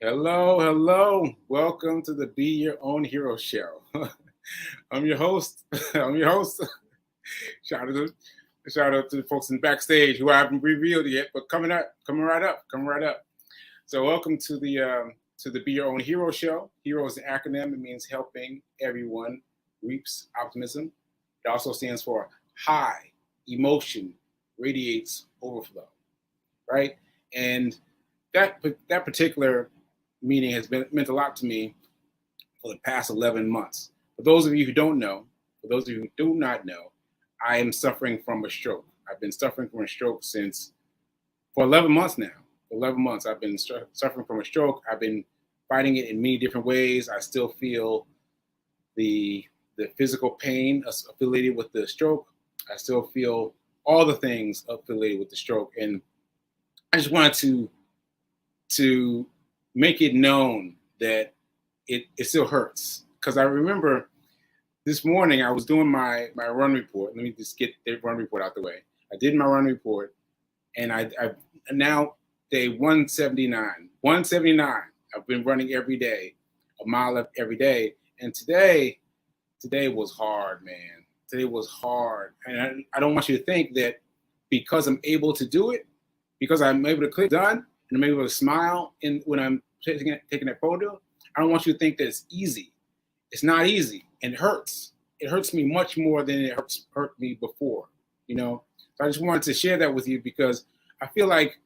Hello, hello. Welcome to the Be Your Own Hero Show. I'm your host. I'm your host. Shout out to shout out to the folks in the backstage who I haven't revealed yet, but coming right up, coming right up. So welcome to the Be Your Own Hero Show. Hero is an acronym. It means helping everyone reaps optimism. It also stands for high emotion radiates overflow, right? And that particular meaning has been meant a lot to me for the past 11 months. For those of you who don't know, for those of you who do not know, I am suffering from a stroke. I've been suffering from a stroke since for 11 months now. For 11 months, I've been suffering from a stroke. I've been fighting it in many different ways. I still feel the the physical pain affiliated with the stroke. I still feel all the things affiliated with the stroke, and I just wanted to make it known that it still hurts because I remember this morning I was doing my run report. Let me just get the run report out the way. I did my run report, and I now day 179. 179. I've been running every day, a mile every day, and today was hard, man. Today was hard, and I don't want you to think that because I'm able to do it, because I'm able to click done, and I'm able to smile in when I'm taking that photo. I don't want you to think that it's easy. It's not easy, and it hurts. It hurts me much more than it hurt me before. You know, so I just wanted to share that with you because I feel like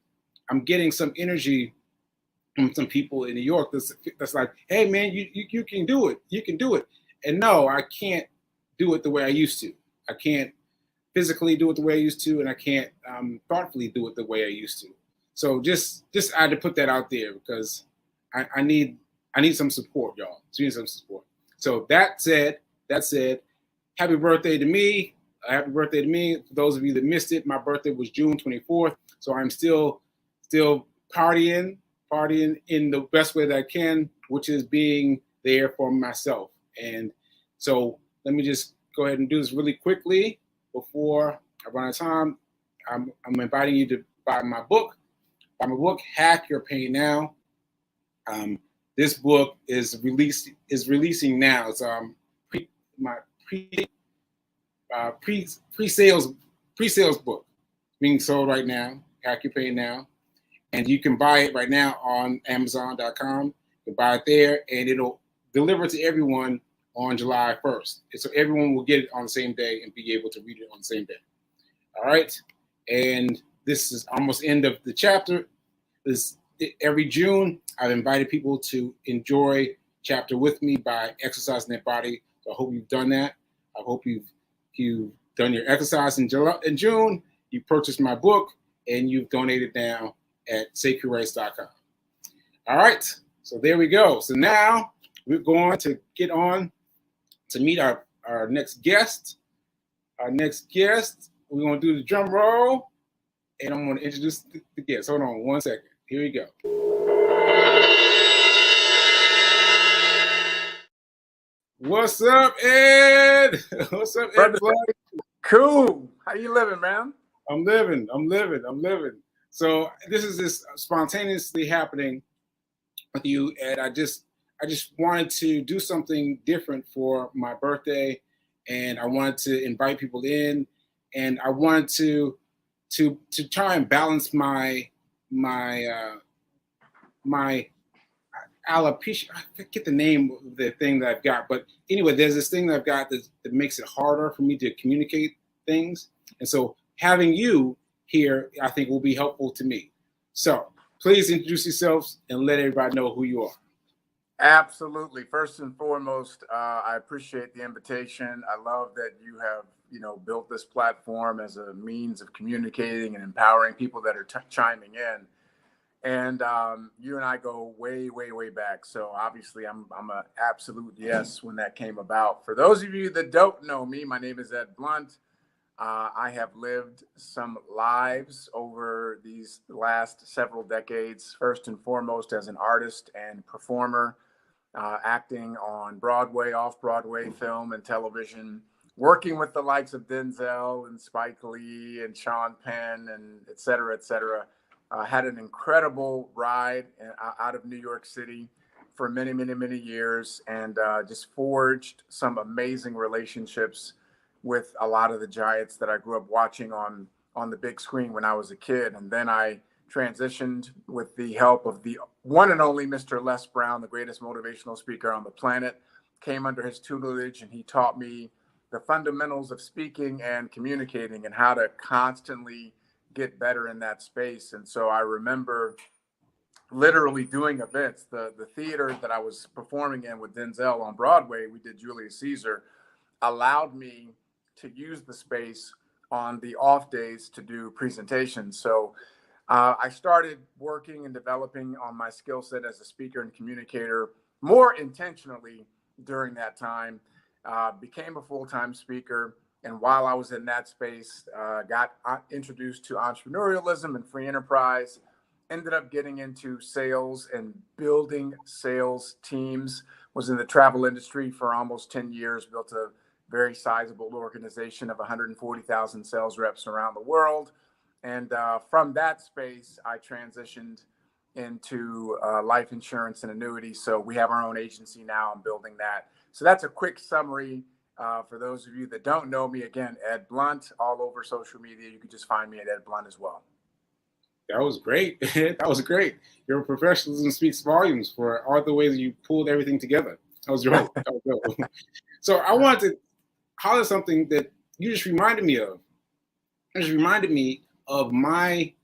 I'm getting some energy from some people in New York that's like, hey man, you can do it. You can do it. And no, I can't do it the way I used to. I can't physically do it the way I used to, and I can't thoughtfully do it the way I used to. So just I had to put that out there because I need some support, y'all. So you need some support. So that said, happy birthday to me. Happy birthday to me. For those of you that missed it, my birthday was June 24th. So I'm still partying in the best way that I can, which is being there for myself. And so let me just go ahead and do this really quickly before I run out of time. I'm inviting you to buy my book. Buy my book, Hack Your Pain Now. This book is releasing now. It's my pre-sales book being sold right now. Hack Your Pain Now, and you can buy it right now on Amazon.com. You can buy it there, and it'll deliver to everyone on July 1st. And so everyone will get it on the same day and be able to read it on the same day. All right, and this is almost end of the chapter. This every June, I've invited people to enjoy chapter with me by exercising their body. So I hope you've done that. I hope you've done your exercise in June. You purchased my book and you've donated now at sacredrice.com. All right, so there we go. So now we're going to get on to meet our next guest. Our next guest, we're going to do the drum roll, and I'm going to introduce the guest. Hold on one second. Here we go. What's up, Ed? What's up, Ed? Cool. How you living, man? I'm living. So this is just spontaneously happening with you, Ed. I just wanted to do something different for my birthday, and I wanted to invite people in, and I wanted to try and balance my alopecia. I forget the name of the thing that I've got, but anyway, there's this thing that I've got that makes it harder for me to communicate things, and so having you here, I think, will be helpful to me. So please introduce yourselves and let everybody know who you are. Absolutely. First and foremost, I appreciate the invitation. I love that you have, built this platform as a means of communicating and empowering people that are chiming in. And you and I go way, way, way back. So obviously, I'm an absolute yes when that came about. For those of you that don't know me, my name is Ed Blunt. I have lived some lives over these last several decades, first and foremost as an artist and performer, acting on Broadway, off-Broadway, film and television, working with the likes of Denzel and Spike Lee and Sean Penn and et cetera, et cetera. Had an incredible ride out of New York City for many, many, many years, and just forged some amazing relationships with a lot of the giants that I grew up watching on the big screen when I was a kid. And then I transitioned with the help of the one and only Mr. Les Brown, the greatest motivational speaker on the planet, came under his tutelage, and he taught me the fundamentals of speaking and communicating and how to constantly get better in that space. And so I remember literally doing events. The theater that I was performing in with Denzel on Broadway, we did Julius Caesar, allowed me to use the space on the off days to do presentations. So I started working and developing on my skill set as a speaker and communicator more intentionally during that time, became a full-time speaker. And while I was in that space, got introduced to entrepreneurialism and free enterprise, ended up getting into sales and building sales teams, was in the travel industry for almost 10 years, built a very sizable organization of 140,000 sales reps around the world. And from that space, I transitioned into life insurance and annuities. So we have our own agency now. I'm building that. So that's a quick summary. For those of you that don't know me, again, Ed Blunt, all over social media. You can just find me at Ed Blunt as well. That was great. That was great. Your professionalism speaks volumes for all the ways you pulled everything together. That was your hope. So I wanted to holler something that you just reminded me of. It just reminded me of my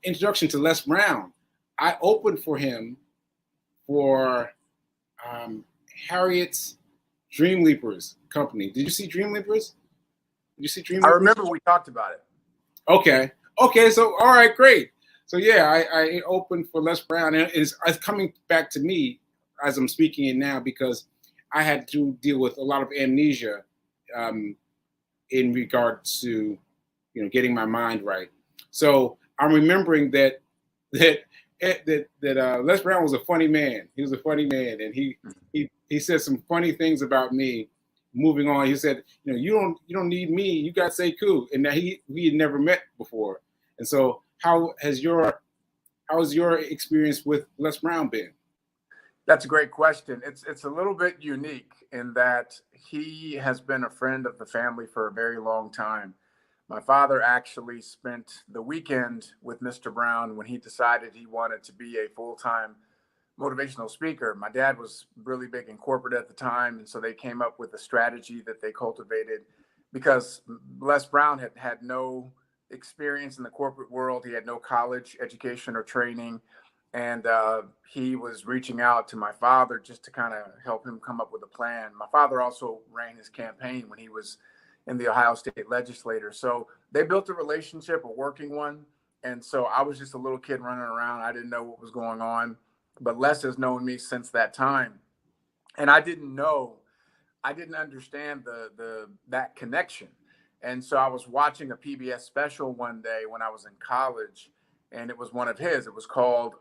introduction to Les Brown. I opened for him for Harriet's Dream Leapers company. Did you see Dream Leapers? Did you see Dream Leapers? I remember we talked about it. Okay. So all right, great. So yeah, I opened for Les Brown, and it's coming back to me as I'm speaking it now because I had to deal with a lot of amnesia in regard to getting my mind right. So I'm remembering that Les Brown was a funny man. He was a funny man, and he said some funny things about me. Moving on, he said, you don't need me. You got Sekou, and that we had never met before. And so, how has your experience with Les Brown been? That's a great question. It's a little bit unique in that he has been a friend of the family for a very long time. My father actually spent the weekend with Mr. Brown when he decided he wanted to be a full-time motivational speaker. My dad was really big in corporate at the time, and so they came up with a strategy that they cultivated because Les Brown had no experience in the corporate world. He had no college education or training. And he was reaching out to my father just to kind of help him come up with a plan. My father also ran his campaign when he was in the Ohio State legislature. So they built a relationship, a working one. And so I was just a little kid running around. I didn't know what was going on. But Les has known me since that time. And I didn't understand that connection. And so I was watching a PBS special one day when I was in college, and it was one of his. It was called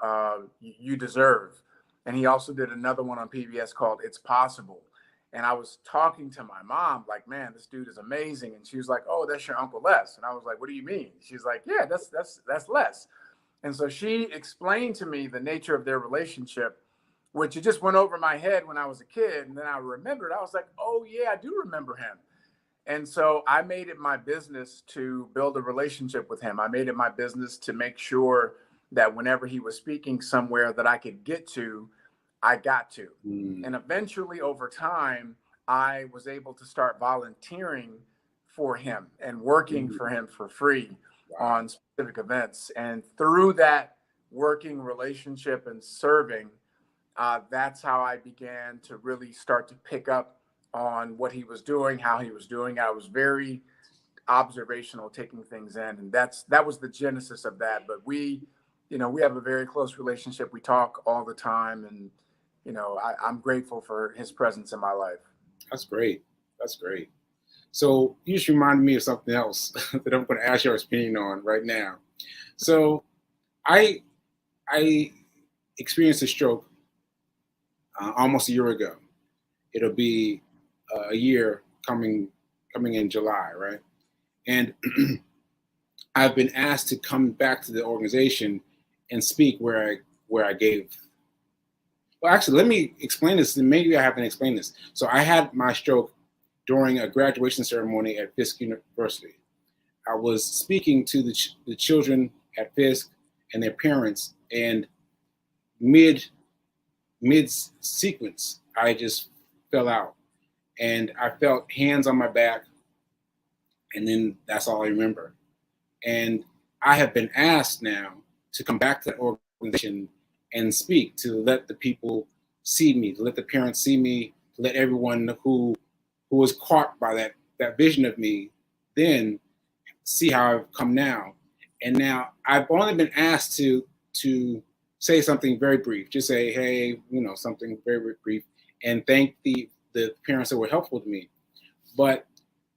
You Deserve. And he also did another one on PBS called It's Possible. And I was talking to my mom, like, man, this dude is amazing. And she was like, oh, that's your Uncle Les. And I was like, what do you mean? She's like, yeah, that's Les. And so she explained to me the nature of their relationship, which it just went over my head when I was a kid. And then I remembered, I was like, oh, yeah, I do remember him. And so I made it my business to build a relationship with him. I made it my business to make sure that whenever he was speaking somewhere that I could get to, I got to. And eventually over time, I was able to start volunteering for him and working for him for free on specific events. And through that working relationship and serving, that's how I began to really start to pick up on what he was doing, how he was doing. I was very observational, taking things in, and that was the genesis of that. But we have a very close relationship. We talk all the time, and I'm grateful for his presence in my life. That's great. So you just reminded me of something else that I'm going to ask your opinion on right now. So I experienced a stroke almost a year ago. It'll be a year coming in July, right? And I've been asked to come back to the organization and speak where I gave. Well, actually, let me explain this. And maybe I haven't explained this. So I had my stroke during a graduation ceremony at Fisk University. I was speaking to the children at Fisk and their parents, and mid sequence, I just fell out, and I felt hands on my back, and then that's all I remember. And I have been asked now to come back to that organization and speak, to let the people see me, to let the parents see me, to let everyone who was caught by that vision of me then see how I've come now. And now I've only been asked to say something very brief, just say, hey, something very, very brief, and thank the parents that were helpful to me. But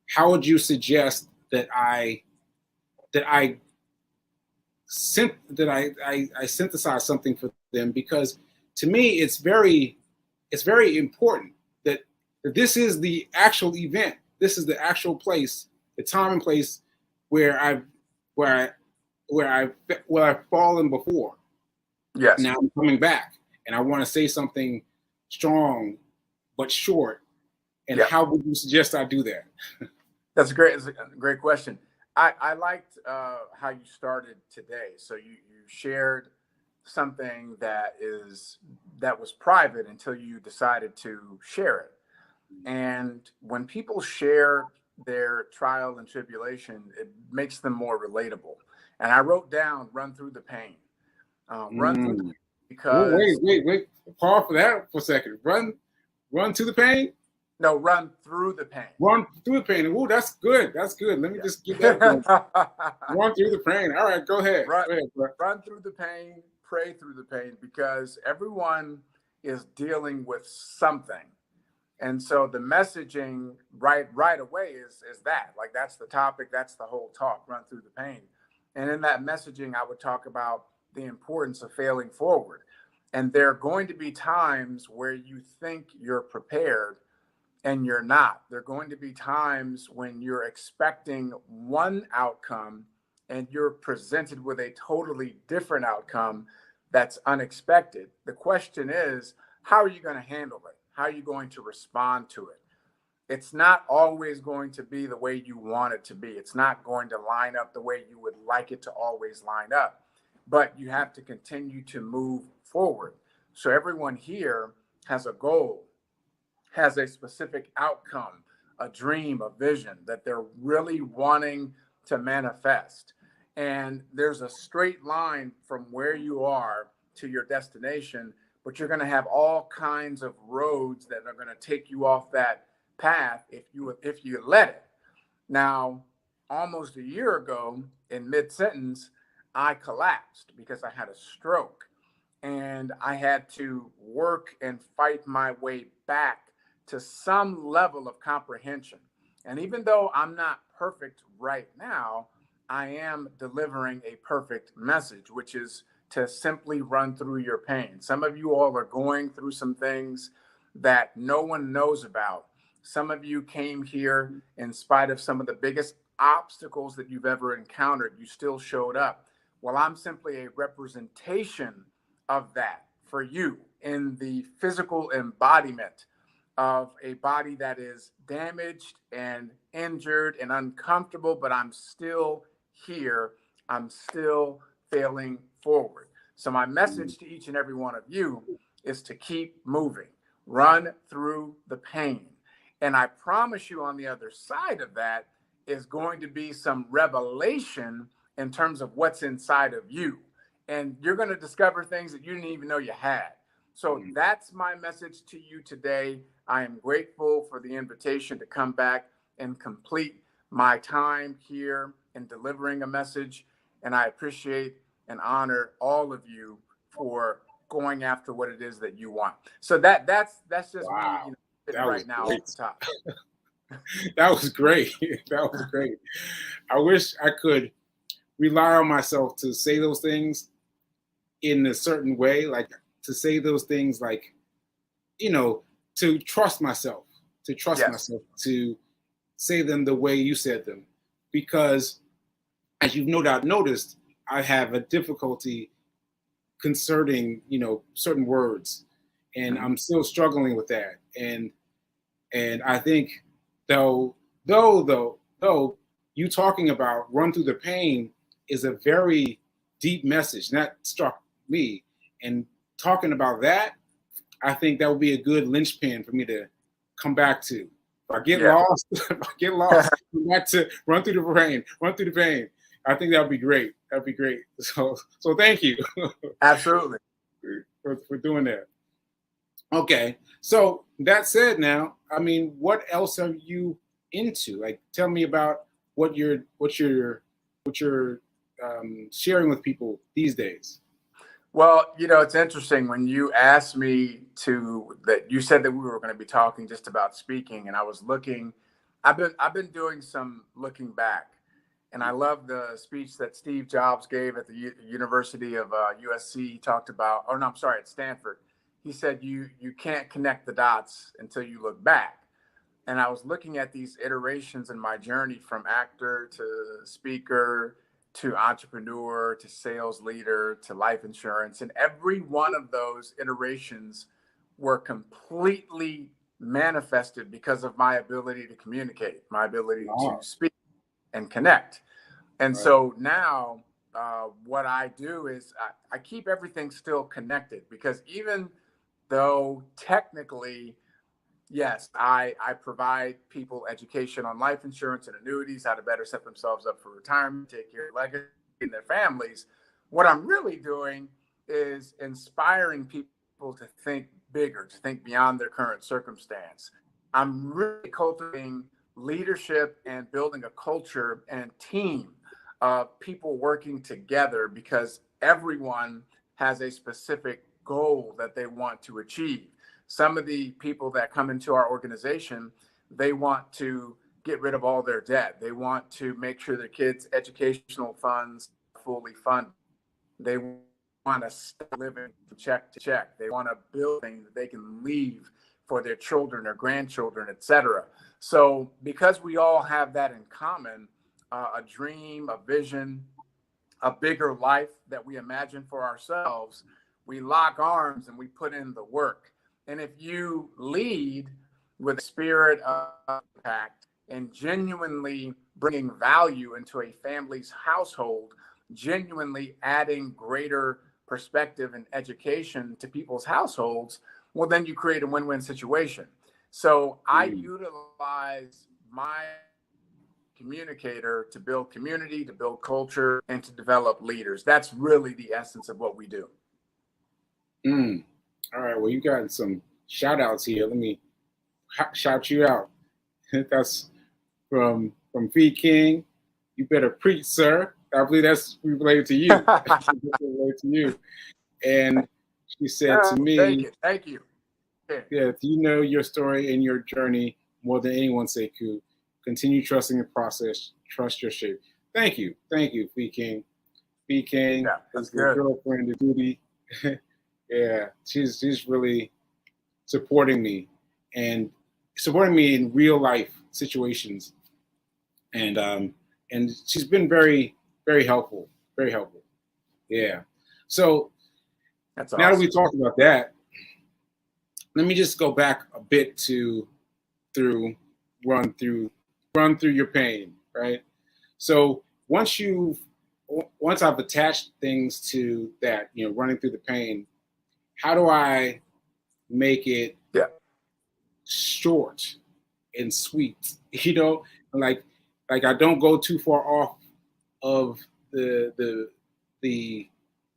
how would you suggest that I synthesize something for them? Because to me, it's very important that this is the actual event. This is the actual place, the time and place where I've fallen before. Yes. Now I'm coming back, and I want to say something strong but short. And how would you suggest I do that? That's great. It's a great question. I liked how you started today. So you shared something that was private until you decided to share it. And when people share their trial and tribulation, it makes them more relatable. And I wrote down, run through the pain. Run through the pain, because wait. Pause for that for a second. Run to the pain? No, run through the pain. Run through the pain. Ooh, that's good. That's good. Let me just get that going. Run through the pain. All right, go ahead. Run through the pain, pray through the pain, because everyone is dealing with something. And so the messaging right away is that, like, that's the topic, that's the whole talk, run through the pain. And in that messaging, I would talk about the importance of failing forward. And there are going to be times where you think you're prepared and you're not. There are going to be times when you're expecting one outcome and you're presented with a totally different outcome that's unexpected. The question is, how are you going to handle it? How are you going to respond to it? It's not always going to be the way you want it to be. It's not going to line up the way you would like it to always line up. But you have to continue to move forward. So everyone here has a goal, has a specific outcome, a dream, a vision that they're really wanting to manifest. And there's a straight line from where you are to your destination, but you're going to have all kinds of roads that are going to take you off that path if you let it. Now, almost a year ago, in mid-sentence, I collapsed because I had a stroke, and I had to work and fight my way back to some level of comprehension. And even though I'm not perfect right now, I am delivering a perfect message, which is to simply run through your pain. Some of you all are going through some things that no one knows about. Some of you came here in spite of some of the biggest obstacles that you've ever encountered. You still showed up. Well, I'm simply a representation of that for you in the physical embodiment of a body that is damaged and injured and uncomfortable, but I'm still here. I'm still failing forward. So my message to each and every one of you is to keep moving, run through the pain. And I promise you, on the other side of that is going to be some revelation in terms of what's inside of you. And you're going to discover things that you didn't even know you had. So that's my message to you today. I am grateful for the invitation to come back and complete my time here in delivering a message. And I appreciate and honor all of you for going after what it is that you want. So that's just me, right now off the top. That was great. That was great. I wish I could rely on myself to say those things in a certain way, like to say those things, like, to trust myself, myself, to say them the way you said them, because as you've no doubt noticed, I have a difficulty concerning, certain words, and I'm still struggling with that. And I think though you talking about run through the pain is a very deep message, and that struck me. And talking about that, I think that would be a good linchpin for me to come back to. If I get lost, come back to run through the pain, run through the pain. I think that would be great. That'd be great. So thank you. Absolutely. for doing that. Okay. So that said, now, I mean, what else are you into? Like, tell me about what you're sharing with people these days. Well, it's interesting when you asked me that you said that we were going to be talking just about speaking, and I was looking. I've been doing some looking back, and I love the speech that Steve Jobs gave at the University of USC. He talked about, or no, I'm sorry, at Stanford. He said you can't connect the dots until you look back. And I was looking at these iterations in my journey from actor to speaker to entrepreneur to sales leader to life insurance. And every one of those iterations were completely manifested because of my ability to communicate, my ability to speak and connect. And so now what I do is I keep everything still connected, because even though technically, yes, I provide people education on life insurance and annuities, how to better set themselves up for retirement, take care of legacy and their families. What I'm really doing is inspiring people to think bigger, to think beyond their current circumstance. I'm really cultivating leadership and building a culture and team of people working together, because everyone has a specific goal that they want to achieve. Some of the people that come into our organization, they want to get rid of all their debt. They want to make sure their kids' educational funds are fully funded. They want to stop living from check to check. They want a building that they can leave for their children or grandchildren, etc. So because we all have that in common, a dream, a vision, a bigger life that we imagine for ourselves, we lock arms and we put in the work. And if you lead with a spirit of impact and genuinely bringing value into a family's household, genuinely adding greater perspective and education to people's households, well, then you create a win-win situation. So I utilize my communicator to build community, to build culture, and to develop leaders. That's really the essence of what we do. All right. Well, you got some shout outs here. Let me shout you out. That's from V King. You better preach, sir. I believe that's related to you. Related to you. And she said to me, Thank you. Yeah, you know your story and your journey more than anyone, Sekou. Continue trusting the process. Trust your shape. Thank you, V King. V King is the girlfriend of duty. Yeah, she's really supporting me and supporting me in real life situations, and she's been very, very helpful. Very helpful. Yeah. So that's now that we talked about that, let me just go back a bit to run through your pain, right? So once I've attached things to that, running through the pain, how do I make it short and sweet? Like I don't go too far off of the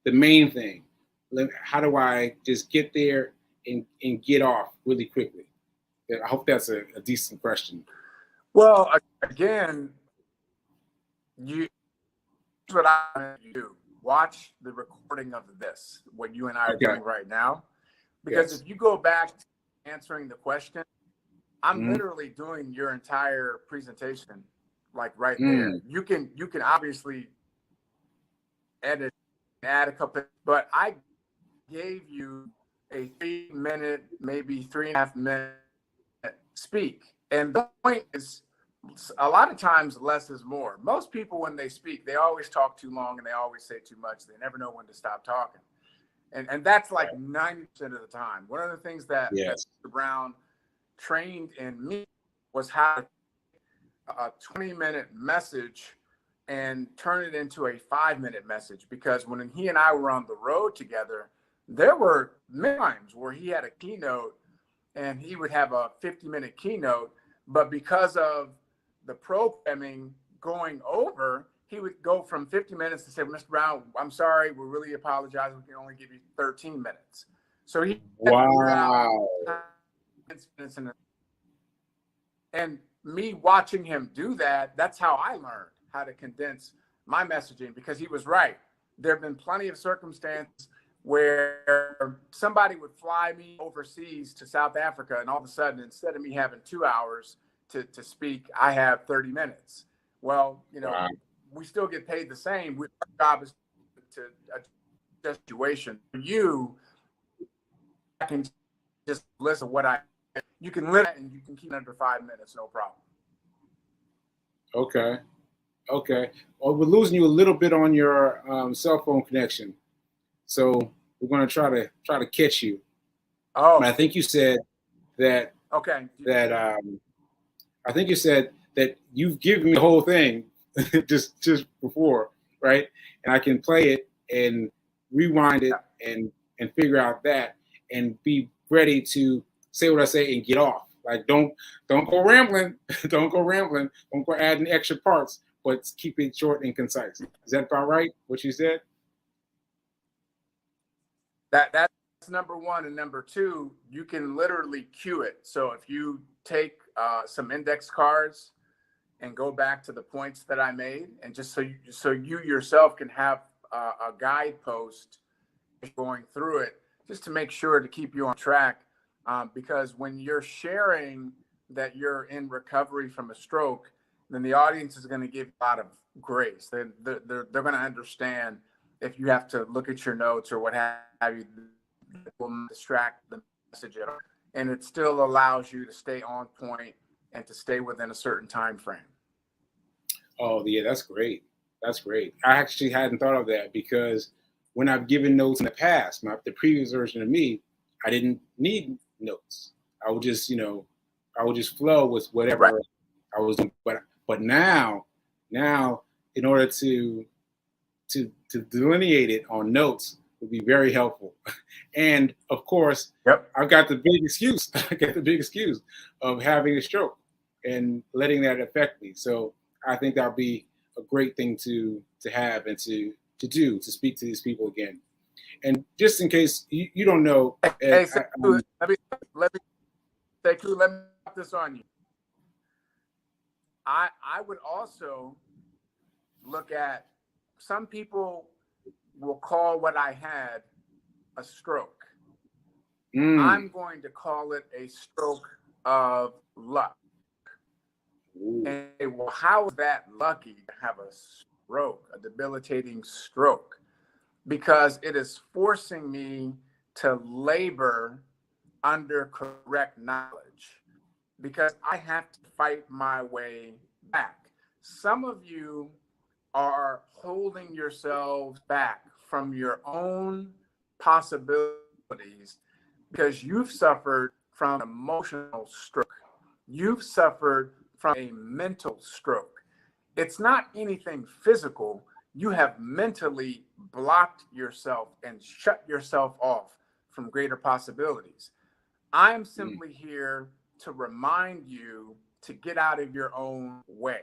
main thing. How do I just get there and get off really quickly? I hope that's a decent question. Well, again, what I do. Watch the recording of this, what you and I are doing right now. Because if you go back to answering the question, I'm literally doing your entire presentation, like right there. You can obviously edit, add a couple, but I gave you a 3-minute, maybe 3.5-minute speak. And the point is, a lot of times less is more. Most people, when they speak, they always talk too long and they always say too much. They never know when to stop talking. And that's like 90% of the time. One of the things that Mr. Brown trained in me was how to a 20-minute message and turn it into a 5-minute message. Because when he and I were on the road together, there were times where he had a keynote and he would have a 50-minute keynote, but because of the programming going over, he would go from 50 minutes to say, Mr. Brown, I'm sorry, we really apologize. We can only give you 13 minutes. So he and me watching him do that, that's how I learned how to condense my messaging, because he was right. There have been plenty of circumstances where somebody would fly me overseas to South Africa, and all of a sudden, instead of me having 2 hours to speak, I have 30 minutes. Well, we still get paid the same. Our job is to a situation. You can just listen to what you can listen and you can keep it under 5 minutes, no problem. Okay. Well, we're losing you a little bit on your cell phone connection, so we're going to try to catch you. Oh, but I think you said that. Okay. I think you said that you've given me the whole thing just before, right? And I can play it and rewind it and figure out that and be ready to say what I say and get off. Like don't go rambling, don't go adding extra parts, but keep it short and concise. Is that about right? What you said? That's number one, and number two, you can literally cue it. So if you take some index cards and go back to the points that I made, and just so you yourself can have a guidepost going through it, just to make sure to keep you on track. Because when you're sharing that you're in recovery from a stroke, then the audience is going to give a lot of grace. They're going to understand if you have to look at your notes or what have you, it will distract the message at all. And it still allows you to stay on point and to stay within a certain time frame. Oh, yeah, that's great. That's great. I actually hadn't thought of that, because when I've given notes in the past, the previous version of me, I didn't need notes. I would just, I would just flow with whatever I was doing. But now, in order to delineate it on notes would be very helpful. And of course, I've got the big excuse. I get the big excuse of having a stroke and letting that affect me. So I think that'll be a great thing to have and to do, to speak to these people again. And just in case you don't know, hey, let me put this on you. I would also look at, some people will call what I had a stroke. I'm going to call it a stroke of luck. And well, how is that lucky to have a stroke, a debilitating stroke? Because it is forcing me to labor under correct knowledge, because I have to fight my way back. Some of you are holding yourselves back from your own possibilities because you've suffered from emotional stroke. You've suffered from a mental stroke. It's not anything physical. You have mentally blocked yourself and shut yourself off from greater possibilities. I'm simply here to remind you to get out of your own way.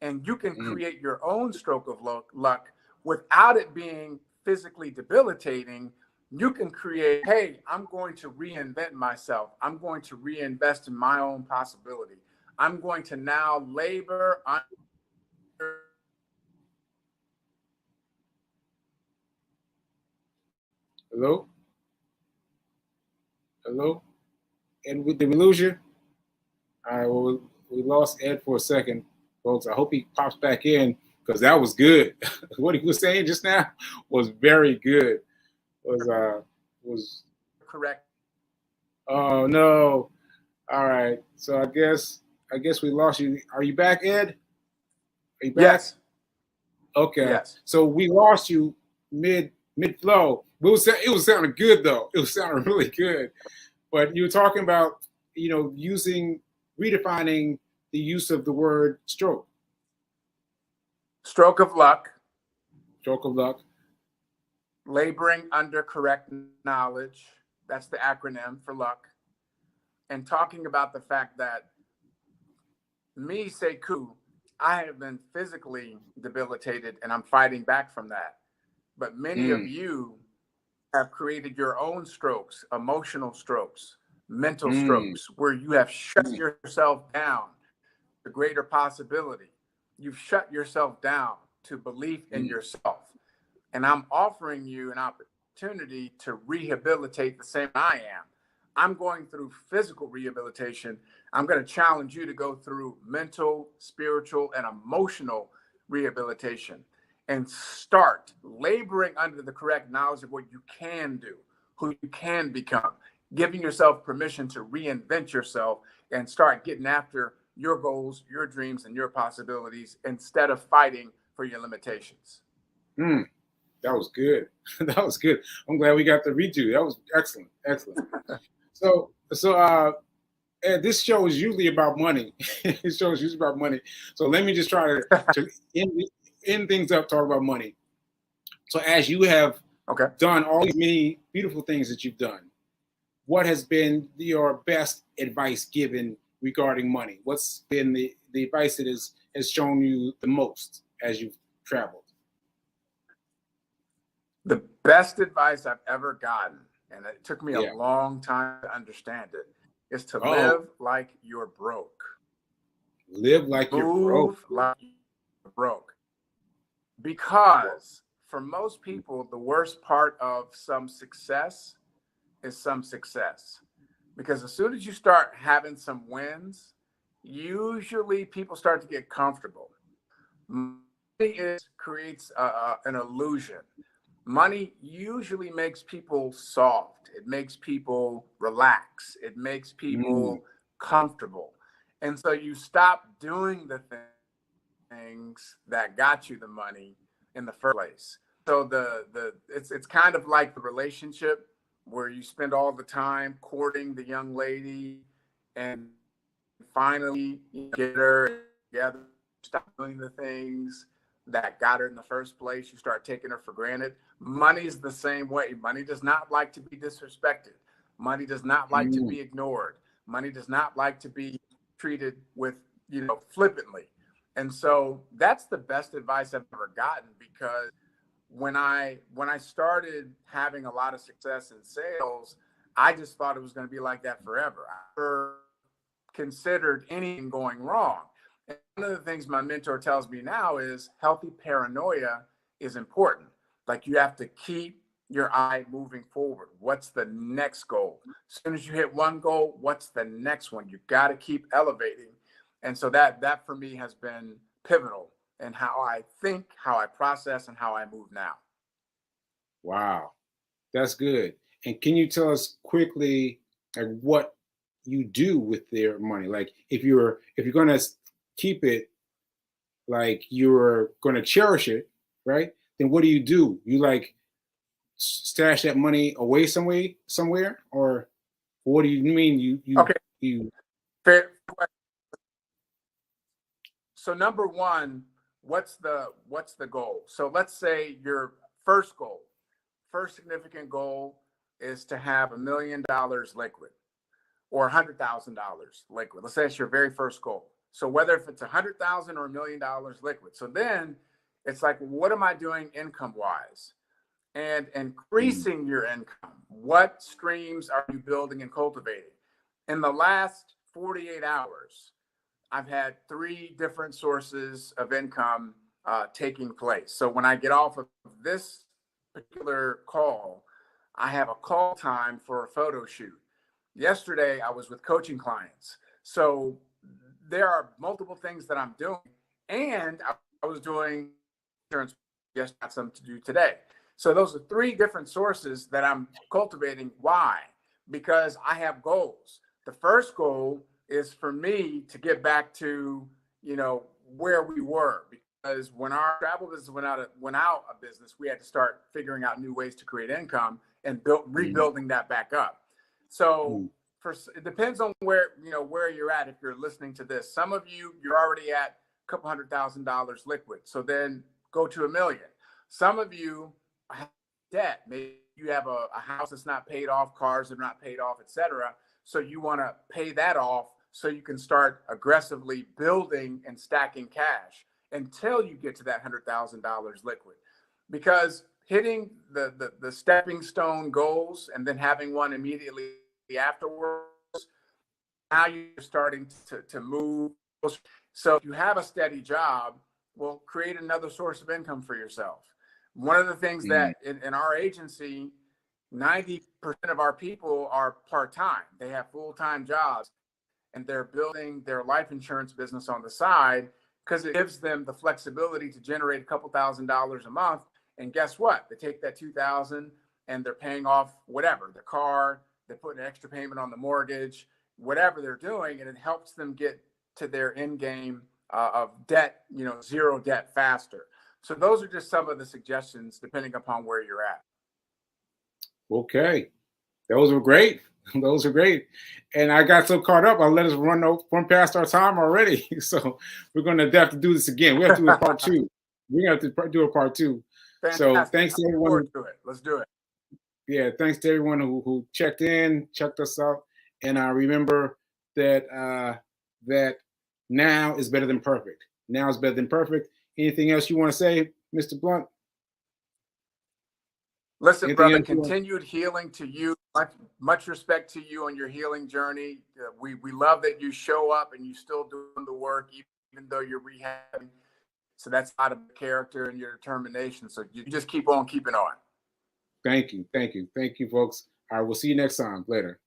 And you can create your own stroke of luck without it being physically debilitating. You can create, hey, I'm going to reinvent myself. I'm going to reinvest in my own possibility. I'm going to now labor under. Hello? And did we lose you? All right, well, we lost Ed for a second, folks. I hope he pops back in, because that was good. What he was saying just now was very good. Was correct. Oh no. All right. So I guess I guess we lost you. Are you back, Ed? Are you back? Yes. Okay. Yes. So we lost you mid flow. It was sounding good though. It was sounding really good. But you were talking about, redefining the use of the word stroke. Stroke of luck. Stroke of luck. Laboring under correct knowledge. That's the acronym for luck. And talking about the fact that me, Sekou, I have been physically debilitated and I'm fighting back from that. But many of you have created your own strokes, emotional strokes, mental strokes, where you have shut yourself down to greater possibility. You've shut yourself down to belief in yourself. And I'm offering you an opportunity to rehabilitate the same I am. I'm going through physical rehabilitation. I'm going to challenge you to go through mental, spiritual, and emotional rehabilitation and start laboring under the correct knowledge of what you can do, who you can become, giving yourself permission to reinvent yourself and start getting after your goals, your dreams, and your possibilities instead of fighting for your limitations. That was good. That was good. I'm glad we got to read you. That was excellent. Excellent. So Ed, this show is usually about money. This show is usually about money. So let me just try to end things up, talk about money. So as you have done all these many beautiful things that you've done, what has been your best advice given regarding money? What's been the advice that has shown you the most as you've traveled? The best advice I've ever gotten, and it took me a long time to understand it, is to live like you're broke. Live like you're broke. Move like you're broke. Because for most people, the worst part of some success is some success. Because as soon as you start having some wins, usually people start to get comfortable. Money creates an illusion. Money usually makes people soft. It makes people relax. It makes people comfortable. And so you stop doing the things that got you the money in the first place. So it's kind of like the relationship where you spend all the time courting the young lady and finally you get her together, stop doing the things that got her in the first place. You start taking her for granted. Money is the same way. Money does not like to be disrespected. Money does not like to be ignored. Money does not like to be treated with, flippantly. And so that's the best advice I've ever gotten, because when I started having a lot of success in sales, I just thought it was going to be like that forever. I never considered anything going wrong. And one of the things my mentor tells me now is healthy paranoia is important. Like, you have to keep your eye moving forward. What's the next goal? As soon as you hit one goal, what's the next one? You got to keep elevating. And so that for me has been pivotal in how I think, how I process, and how I move now. Wow, that's good. And can you tell us quickly, like, what you do with their money? Like, if you're going to keep it, like you're going to cherish it, right? Then what do? You like stash that money away somewhere, or what do you mean? You Fair. So number one, what's the goal? So let's say your first significant goal is to have $1 million liquid or $100,000 liquid. Let's say it's your very first goal. So whether if it's $100,000 or $1 million liquid, so then it's like, what am I doing income wise? And increasing your income. What streams are you building and cultivating? In the last 48 hours, I've had 3 different sources of income taking place. So when I get off of this particular call, I have a call time for a photo shoot. Yesterday, I was with coaching clients. So there are multiple things that I'm doing. And I was doing insurance. Yes, got some to do today. So those are 3 different sources that I'm cultivating. Why? Because I have goals. The first goal is for me to get back to, you know, where we were, because when our travel business went out of business, we had to start figuring out new ways to create income and rebuilding that back up. So it depends on where, you know, where you're at. If you're listening to this, some of you, you're already at a couple $100,000 liquid. So then go to $1 million. Some of you have debt. Maybe you have a house that's not paid off, cars that are not paid off, etc. So you want to pay that off so you can start aggressively building and stacking cash until you get to that $100,000 liquid. Because hitting the stepping stone goals and then having one immediately afterwards, now you're starting to move. So if you have a steady job, well, create another source of income for yourself. One of the things that in our agency, 90% of our people are part-time. They have full-time jobs, and they're building their life insurance business on the side because it gives them the flexibility to generate a couple $1,000s a month. And guess what? They take that $2,000 and they're paying off whatever, the car, they're putting an extra payment on the mortgage, whatever they're doing, and it helps them get to their end game of debt, you know, zero debt faster. So those are just some of the suggestions depending upon where you're at. Okay. Those were great. Those are great. And I got so caught up, I let us run past our time already. So we're going to have to do this again. We have to do a part two. We're going to have to do a part two. Fantastic. So thanks to everyone. Let's do it. Yeah, thanks to everyone who checked us out. And I remember that that now is better than perfect. Now is better than perfect. Anything else you want to say, Mr. Blunt? Listen, brother, continued healing to you. Much respect to you on your healing journey. We love that you show up and you still doing the work, even though you're rehabbing. So that's out of character and your determination. So you just keep on keeping on. Thank you. Thank you. Thank you, folks. All right, we'll see you next time. Later.